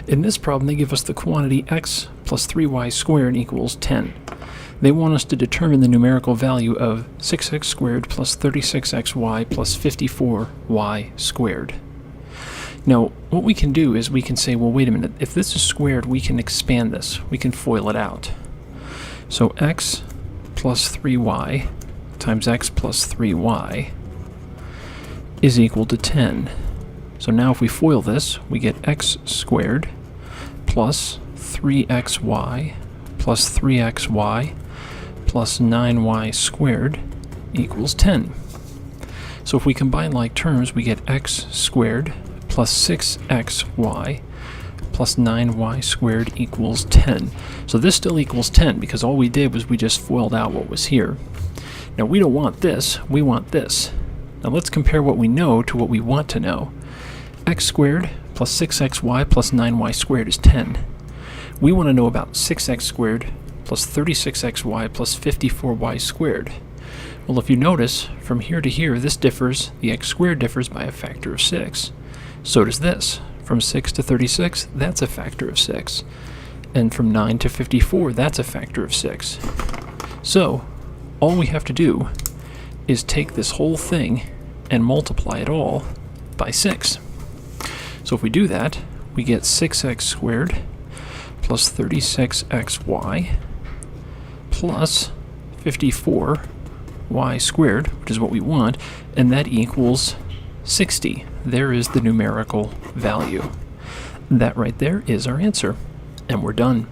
In this problem, they give us the quantity x plus 3y squared equals 10. They want us to determine the numerical value of 6x squared plus 36xy plus 54y squared. Now, what we can do is we can say, well, wait a minute, if this is squared, we can expand this. We can FOIL it out. So x plus 3y times x plus 3y is equal to 10. So now if we FOIL this, we get x squared plus 3xy plus 3xy plus 9y squared equals 10. So if we combine like terms, we get x squared plus 6xy plus 9y squared equals 10. So this still equals 10 because all we did was we just FOILed out what was here. Now we don't want this, we want this. Now let's compare what we know to what we want to know. X squared plus 6xy plus 9y squared is 10. We want to know about 6x squared plus 36xy plus 54y squared. Well, if you notice, from here to here, this differs, the x squared differs by a factor of 6. So does this. From 6 to 36, that's a factor of 6. And from 9 to 54, that's a factor of 6. So, all we have to do is take this whole thing and multiply it all by 6. So if we do that, we get 6x squared plus 36xy plus 54y squared, which is what we want, and that equals 60. There is the numerical value. That right there is our answer, and we're done.